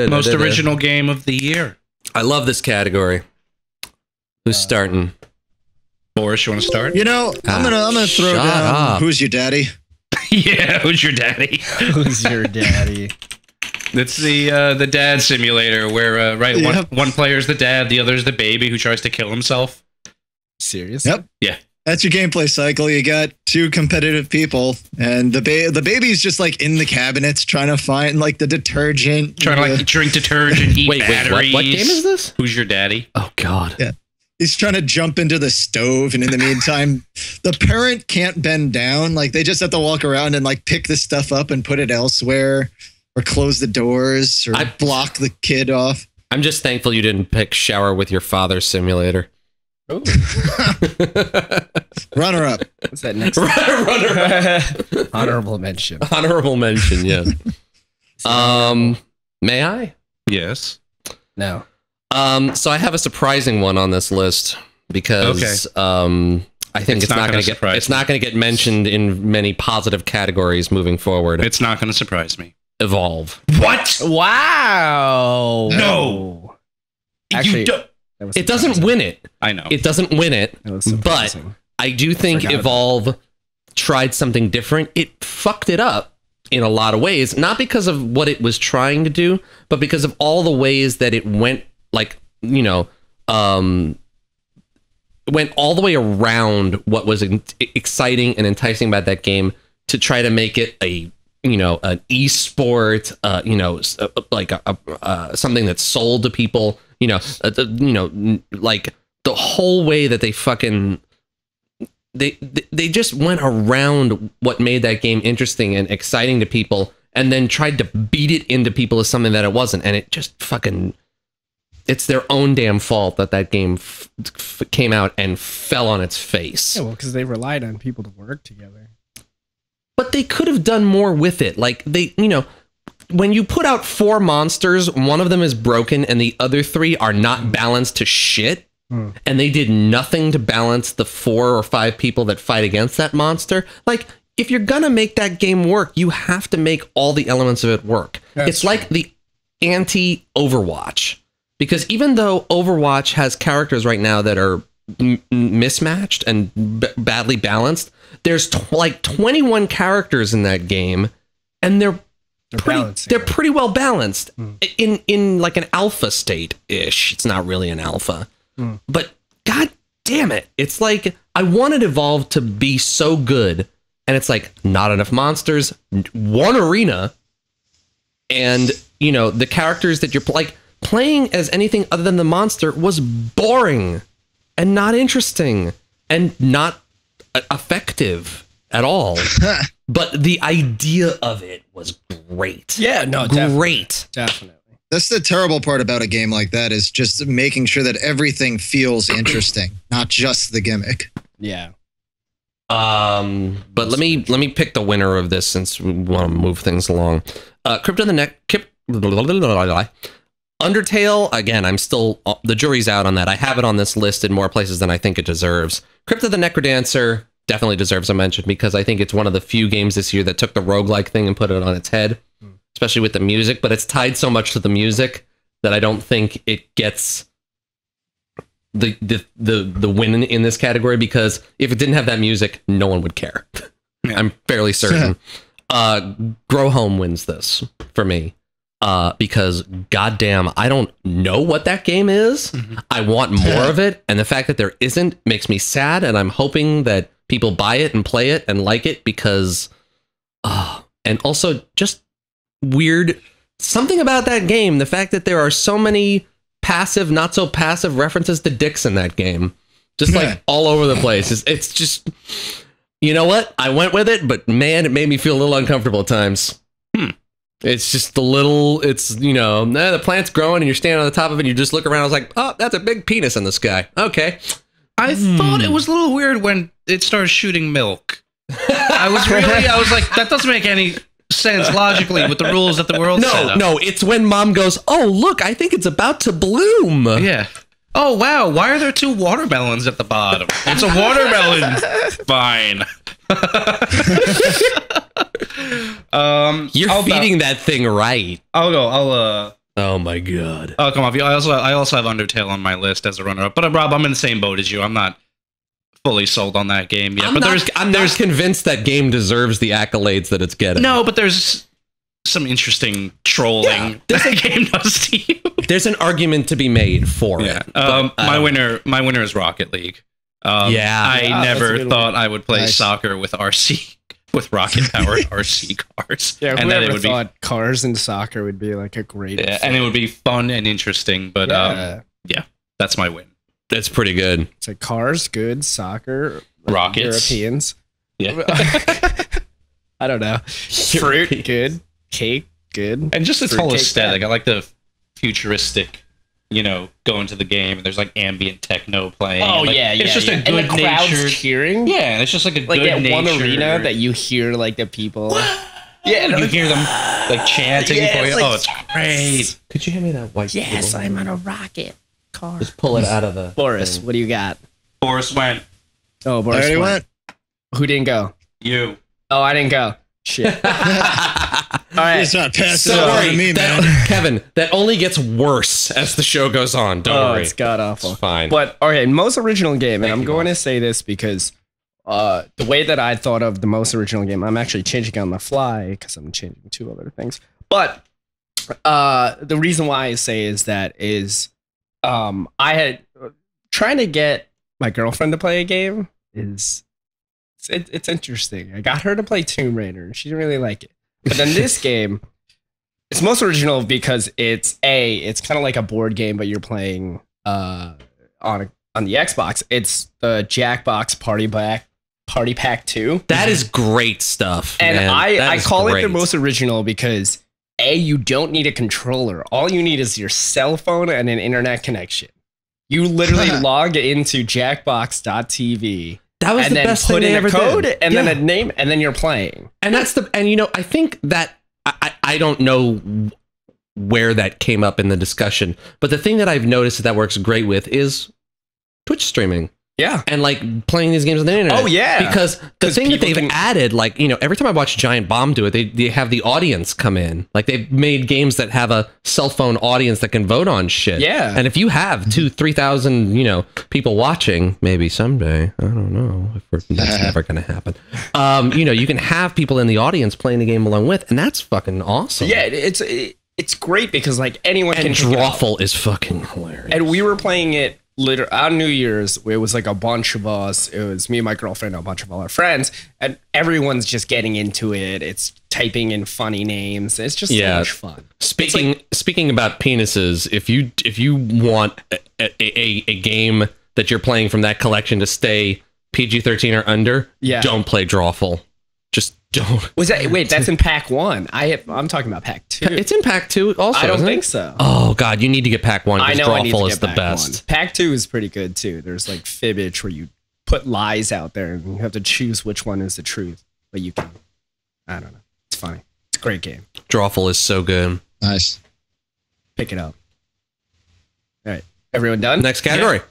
Most original game of the year. I love this category. Who's starting? Boris, you want to start? You know, I'm gonna throw down. Who's your daddy? Yeah, who's your daddy? Who's your daddy? It's the dad simulator where one player's the dad, the other's the baby who tries to kill himself. Serious? Yep. Yeah. That's your gameplay cycle. You got two competitive people, and the baby's just like in the cabinets trying to find like the detergent, trying to like drink detergent, eat batteries. What game is this? Who's your daddy? Oh God. Yeah. He's trying to jump into the stove, and in the meantime, the parent can't bend down. Like, they just have to walk around and, like, pick the stuff up and put it elsewhere, or close the doors, or block the kid off. I'm just thankful you didn't pick Shower with Your Father Simulator. Oh. Runner up. What's that next? Runner up. Honorable mention. Honorable mention, yes. May I? Yes. No. So I have a surprising one on this list because I think it's not going to get mentioned in many positive categories moving forward. It's not going to surprise me. Evolve. What? Wow. No. Actually, it doesn't win it. I know. It doesn't win it. But I do think Evolve tried something different. It fucked it up in a lot of ways, not because of what it was trying to do, but because of all the ways that it went. Like, you know, went all the way around what was exciting and enticing about that game to try to make it a, you know, an e-sport, you know, like something that's sold to people, you know, like the whole way that they fucking, they just went around what made that game interesting and exciting to people and then tried to beat it into people as something that it wasn't. And it just fucking... It's their own damn fault that that game came out and fell on its face. Yeah, well, because they relied on people to work together. But they could have done more with it. Like, they, you know, when you put out 4 monsters, one of them is broken and the other 3 are not balanced to shit. And they did nothing to balance the 4 or 5 people that fight against that monster. Like, if you're gonna make that game work, you have to make all the elements of it work. It's like the anti-Overwatch. Because even though Overwatch has characters right now that are mismatched and badly balanced, there's like 21 characters in that game, and they're pretty well balanced in like an alpha state-ish. It's not really an alpha. But god damn it, it's like I wanted Evolve to be so good, and it's like not enough monsters, one arena, and you know, the characters that you're like playing as anything other than the monster was boring and not interesting and not effective at all. But the idea of it was great. Yeah, no, great. Definitely. That's the terrible part about a game like that, is just making sure that everything feels interesting, not just the gimmick. Yeah. But let me pick the winner of this since we want to move things along. Crypt of the Neck. Undertale, again, I'm still, the jury's out on that. I have it on this list in more places than I think it deserves. Crypt of the Necrodancer definitely deserves a mention because I think it's one of the few games this year that took the roguelike thing and put it on its head, especially with the music, but it's tied so much to the music that I don't think it gets the win in this category, because if it didn't have that music, no one would care. Yeah. I'm fairly certain. Grow Home wins this for me. Because goddamn, I don't know what that game is. I want more of it, and the fact that there isn't makes me sad, and I'm hoping that people buy it and play it and like it because and also just weird something about that game, the fact that there are so many passive, not so passive references to dicks in that game, just like all over the place. It's just, you know what, I went with it, but man, it made me feel a little uncomfortable at times. It's just a little, it's, you know, the plant's growing and you're standing on the top of it and you just look around. I was like, oh, that's a big penis in the sky. Okay. I thought it was a little weird when it started shooting milk. I was like, that doesn't make any sense logically with the rules that the world set up. No, it's when mom goes, oh, look, I think it's about to bloom. Yeah. Oh wow! Why are there 2 watermelons at the bottom? It's a watermelon vine. You're feeding that thing right. I'll go. Oh my god. Oh come on! I also have Undertale on my list as a runner-up. But Rob, I'm in the same boat as you. I'm not fully sold on that game yet. I'm not convinced that game deserves the accolades that it's getting. No, but there's some interesting trolling that game does to you. There's an argument to be made for it. My winner is Rocket League. I never thought I would play soccer with RC with rocket powered RC cars. Yeah, and whoever thought cars and soccer would be like a great and it would be fun and interesting. But that's my win. That's pretty good. It's like cars, good, soccer, rockets, Europeans. Yeah. I don't know. Fruit, good. Cake, good. And just its whole aesthetic. I like the futuristic, go into the game and there's like ambient techno playing. Oh, it's just a good natured cheering. Yeah, and it's just like a good that natured one arena that you hear like the people. Yeah, you hear them like chanting for you. It's great. Could you hand me that white? Yes, I'm on a rocket car. Just pull it out of the Boris, thing. what do you got? Boris went. Oh, Boris already went. Who didn't go? You. Oh, I didn't go. Shit. All right. It's not passing on to me, man. Kevin, that only gets worse as the show goes on. Don't worry. It's god awful. It's fine. But okay, most original game, and I'm going to say this because the way that I thought of the most original game, I'm actually changing on the fly because I'm changing 2 other things. But the reason why I say I had trying to get my girlfriend to play a game is it's interesting. I got her to play Tomb Raider and she didn't really like it. But then this game, it's most original because it's kind of like a board game, but you're playing on the Xbox. It's the Jackbox Party Pack 2. That is great stuff. And man. I call it the most original because you don't need a controller. All you need is your cell phone and an internet connection. You literally log into jackbox.tv. That was the best thing they ever did. And then put in a code and then a name and then you're playing. And I think that I don't know where that came up in the discussion, but the thing that I've noticed that works great with is Twitch streaming. Yeah. And like playing these games on the internet. Oh, yeah. Because the thing that they've added, like, every time I watch Giant Bomb do it, they have the audience come in. Like they've made games that have a cell phone audience that can vote on shit. Yeah. And if you have 2,000-3,000, people watching, maybe someday, I don't know if that's never going to happen. You can have people in the audience playing the game along with, and that's fucking awesome. Yeah, it's great because like anyone can. And Drawful is fucking hilarious. And we were playing it literally on New Year's. It was like a bunch of us. It was me and my girlfriend, a bunch of all our friends, and everyone's just getting into it. It's typing in funny names. It's just so much fun. Speaking about penises, if you want a game that you're playing from that collection to stay PG-13 or under, don't play Drawful. Just don't. Wait, that's in Pack 1. I'm talking about Pack 2. It's in Pack 2 also. I don't think so. Oh god, you need to get Pack 1 because Drawful is the best. 1. Pack 2 is pretty good too. There's like fibbage where you put lies out there and you have to choose which one is the truth. But you can, I don't know. It's funny. It's a great game. Drawful is so good. Nice. Pick it up. All right. Everyone done? Next category. Yeah.